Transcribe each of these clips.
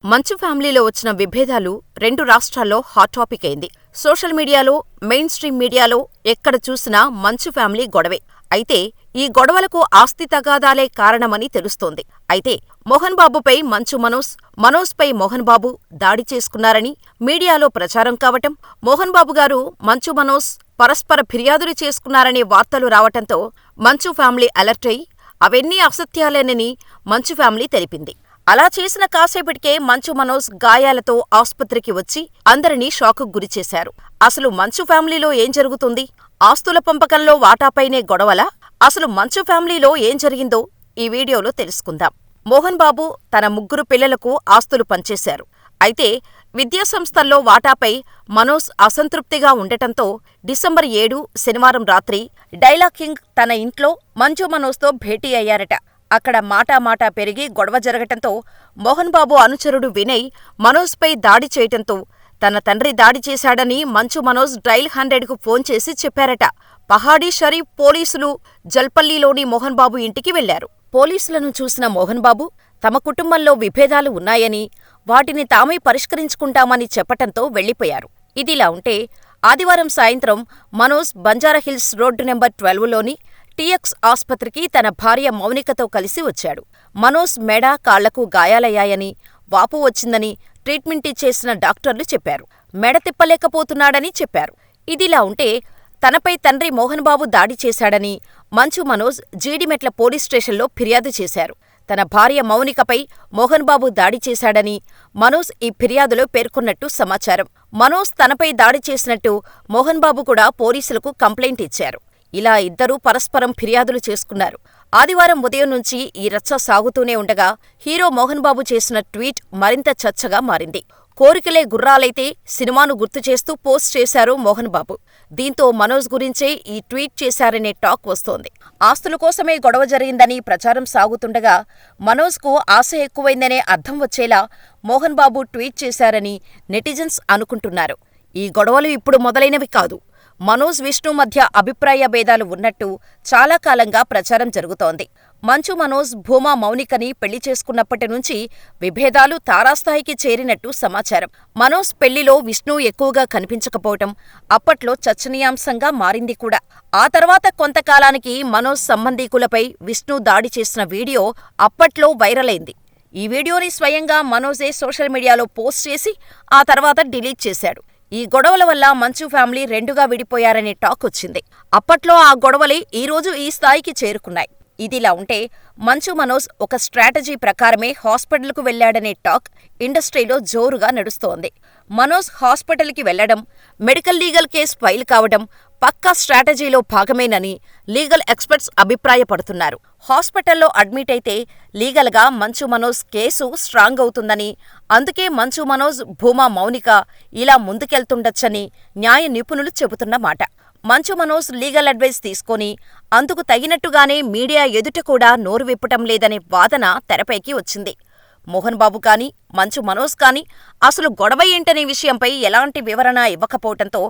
మంచు ఫ్యామిలీలో వచ్చిన విభేదాలు రెండు రాష్ట్రాల్లో హాట్ టాపిక్ అయింది. సోషల్ మీడియాలో, మెయిన్ స్ట్రీమ్ మీడియాలో ఎక్కడ చూసినా మంచు ఫ్యామిలీ గొడవే. అయితే ఈ గొడవలకు ఆస్తి తగాదాలే కారణమని తెలుస్తోంది. అయితే మోహన్ బాబుపై మంచు మనోజ్, మనోజ్ పై మోహన్ బాబు దాడి చేసుకున్నారని మీడియాలో ప్రచారం కావటం, మోహన్ బాబు గారు, మంచు మనోజ్ పరస్పర ఫిర్యాదులు చేసుకున్నారనే వార్తలు రావటంతో మంచు ఫ్యామిలీ అలర్ట్ అయి అవన్నీ అసత్యాలేనని మంచు ఫ్యామిలీ తెలిపింది. అలా చేసిన కాసేపటికే మంచు మనోజ్ గాయాలతో ఆస్పత్రికి వచ్చి అందరినీ షాకుకు గురిచేశారు. అసలు మంచు ఫ్యామిలీలో ఏం జరుగుతుంది? ఆస్తుల పంపకంలో వాటాపైనే గొడవలా? అసలు మంచు ఫ్యామిలీలో ఏం జరిగిందో ఈ వీడియోలో తెలుసుకుందాం. మోహన్ బాబు తన 3 పిల్లలకు ఆస్తులు పంచేశారు. అయితే విద్యాసంస్థల్లో వాటాపై మనోజ్ అసంతృప్తిగా ఉండటంతో డిసెంబర్ 7 శనివారం రాత్రి డైలాగ్ కింగ్ తన ఇంట్లో మంచు మనోజ్తో భేటీ అయ్యారట. అక్కడ మాటామాటా పెరిగి గొడవ జరగటంతో మోహన్ బాబు అనుచరుడు వినయ్ మనోజ్పై దాడి చేయటంతో తన తండ్రి దాడి చేశాడని మంచు మనోజ్ డైల్ 100కు ఫోన్ చేసి చెప్పారట. పహాడీ షరీఫ్ పోలీసులు జల్పల్లిలోని మోహన్ బాబు ఇంటికి వెళ్లారు. పోలీసులను చూసిన మోహన్ బాబు తమ కుటుంబంలో విభేదాలు ఉన్నాయని, వాటిని తామే పరిష్కరించుకుంటామని చెప్పటంతో వెళ్లిపోయారు. ఇదిలా ఉంటే ఆదివారం సాయంత్రం మనోజ్ బంజారాహిల్స్ రోడ్డు నెంబర్ 12లోని టీఎక్స్ ఆస్పత్రికి తన భార్య మౌనికతో కలిసి వచ్చాడు. మనోజ్ మెడ, కాళ్లకు గాయాలయ్యాయని, వాపు వచ్చిందని ట్రీట్మెంట్ ఇచ్చేసిన డాక్టర్లు చెప్పారు. మెడ తిప్పలేకపోతున్నాడని చెప్పారు. ఇదిలా ఉంటే తనపై తండ్రి మోహన్ బాబు దాడి చేశాడని మంచు మనోజ్ జీడిమెట్ల పోలీస్ స్టేషన్లో ఫిర్యాదు చేశారు. తన భార్య మౌనికపై మోహన్ బాబు దాడి చేశాడని మనోజ్ ఈ ఫిర్యాదులో పేర్కొన్నట్టు సమాచారం. మనోజ్ తనపై దాడి చేసినట్టు మోహన్ బాబు కూడా పోలీసులకు కంప్లైంట్ ఇచ్చారు. ఇలా ఇద్దరూ పరస్పరం ఫిర్యాదులు చేసుకున్నారు. ఆదివారం ఉదయం నుంచి ఈ రచ్చ సాగుతూనే ఉండగా హీరో మోహన్ బాబు చేసిన ట్వీట్ మరింత చర్చగా మారింది. కోరికలే గుర్రాలైతే సినిమాను గుర్తుచేస్తూ పోస్ట్ చేశారు మోహన్ బాబు. దీంతో మనోజ్ గురించే ఈ ట్వీట్ చేశారనే టాక్ వస్తోంది. ఆస్తుల కోసమే గొడవ జరిగిందని ప్రచారం సాగుతుండగా మనోజ్కు ఆశ ఎక్కువైందనే అర్థం వచ్చేలా మోహన్ బాబు ట్వీట్ చేశారని నెటిజన్స్ అనుకుంటున్నారు. ఈ గొడవలు ఇప్పుడు మొదలైనవి కాదు. మనోజ్, విష్ణు మధ్య అభిప్రాయ భేదాలు ఉన్నట్టు చాలా కాలంగా ప్రచారం జరుగుతోంది. మంచు మనోజ్ భూమా మౌనికని పెళ్లి చేసుకున్నప్పటి నుంచి విభేదాలు తారాస్థాయికి చేరినట్టు సమాచారం. మనోజ్ పెళ్లిలో విష్ణు ఎక్కువగా కనిపించకపోవటం అప్పట్లో చర్చనీయాంశంగా మారింది కూడా. ఆ తర్వాత కొంతకాలానికి మనోజ్ సంబంధీకులపై విష్ణు దాడి చేసిన వీడియో అప్పట్లో వైరల్ అయింది. ఈ వీడియోని స్వయంగా మనోజే సోషల్ మీడియాలో పోస్ట్ చేసి ఆ తర్వాత డిలీట్ చేశాడు. ఈ గొడవల వల్ల మంచు ఫ్యామిలీ రెండుగా విడిపోయారనే టాక్ వచ్చింది. అప్పట్లో ఆ గొడవలే ఈరోజు ఈ స్థాయికి చేరుకున్నాయి. ఇదిలా ఉంటే మంచు మనోజ్ ఒక స్ట్రాటజీ ప్రకారమే హాస్పిటల్కు వెళ్లాడనే టాక్ ఇండస్ట్రీలో జోరుగా నడుస్తోంది. మనోజ్ హాస్పిటల్కి వెళ్లడం, మెడికల్ లీగల్ కేసు ఫైల్ కావడం పక్కా స్ట్రాటజీలో భాగమేనని లీగల్ ఎక్స్పర్ట్స్ అభిప్రాయపడుతున్నారు. హాస్పిటల్లో అడ్మిట్ అయితే లీగల్గా మంచు మనోజ్ కేసు స్ట్రాంగ్ అవుతుందని, అందుకే మంచు మనోజ్, భూమా మౌనిక ఇలా ముందుకెళ్తుండొచ్చని న్యాయ నిపుణులు చెబుతున్నమాట. మంచు మనోజ్ లీగల్ అడ్వైస్ తీసుకొని అందుకు తగినట్టుగానే మీడియా ఎదుట కూడా నోరు విప్పటం లేదనే వాదన తెరపైకి వచ్చింది. మోహన్ బాబు కానీ, మంచు మనోజ్ కానీ అసలు గొడవ ఏంటనే విషయంపై ఎలాంటి వివరణ ఇవ్వకపోవటంతో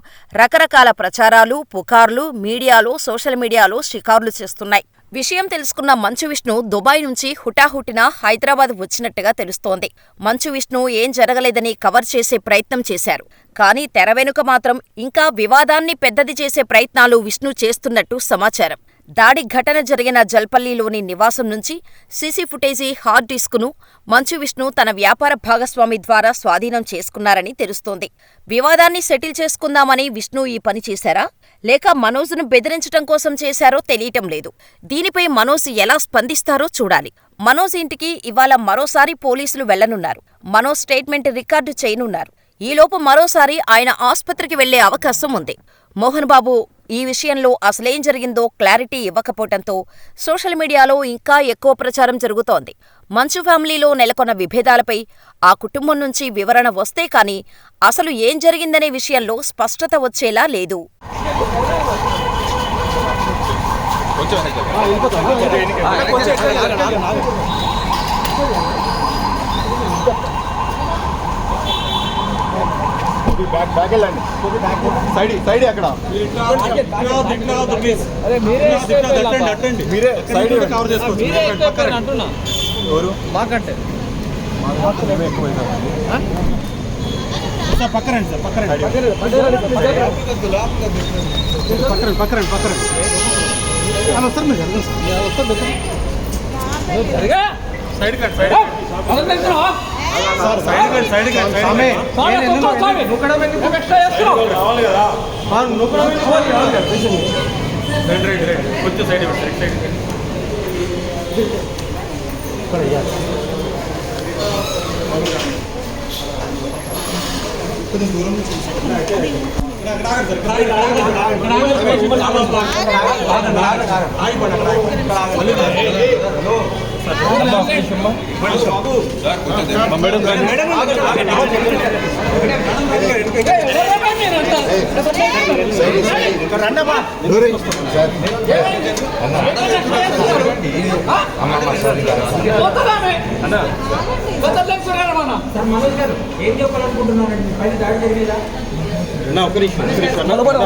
రకరకాల ప్రచారాలు, పుకార్లు మీడియాలో, సోషల్ మీడియాలో షికార్లు చేస్తున్నాయి. విషయం తెలుసుకున్న మంచు విష్ణు దుబాయ్ నుంచి హుటాహుటిన హైదరాబాద్ వచ్చినట్టుగా తెలుస్తోంది. మంచు విష్ణు ఏం జరగలేదని కవర్ చేసే ప్రయత్నం చేశారు. కానీ తెర వెనుక మాత్రం ఇంకా వివాదాన్ని పెద్దది చేసే ప్రయత్నాలు విష్ణు చేస్తున్నట్టు సమాచారం. దాడి ఘటన జరిగిన జల్పల్లిలోని నివాసం నుంచి CC footage hard డిస్కును Manchu Vishnu తన వ్యాపార భాగస్వామి ద్వారా స్వాధీనం చేసుకున్నారని తెలుస్తోంది. వివాదాన్ని సెటిల్ చేసుకుందామని విష్ణు ఈ పని చేశారా, లేక మనోజ్ను బెదిరించటం కోసం చేశారో తెలియటం లేదు. దీనిపై మనోజ్ ఎలా స్పందిస్తారో చూడాలి. మనోజ్ ఇంటికి ఇవాళ మరోసారి పోలీసులు వెళ్లనున్నారు. మనోజ్ స్టేట్మెంట్ రికార్డు చేయనున్నారు. ఈలోపు మరోసారి ఆయన ఆస్పత్రికి వెళ్లే అవకాశం ఉంది. మోహన్ బాబు ఈ విషయంలో అసలేం జరిగిందో క్లారిటీ ఇవ్వకపోవటంతో సోషల్ మీడియాలో ఇంకా ఎక్కువ ప్రచారం జరుగుతోంది. మంచు ఫ్యామిలీలో నెలకొన్న విభేదాలపై ఆ కుటుంబం నుంచి వివరణ వస్తే కానీ అసలు ఏం జరిగిందనే విషయంలో స్పష్టత వచ్చేలా లేదు. బ్యాక్ వెళ్ళండి. సైడ్ అక్కడ మీరే సైడ్ కవర్ చేసుకోవచ్చు. మాకంటే మేమే ఎక్కువ సార్ పక్కరండి సార్ పక్కరండి అలా వస్తారు మీరు వస్తారు side cut side sir side cut రావాలి కదా రైట్ కొంచెం సైడ్ సైడ్ కొంచెం దూరం నుంచి ఏం చెప్పాలనుకుంటున్నారండి పైన దాడి జరిగేదా ఒక నిమిషం లోపల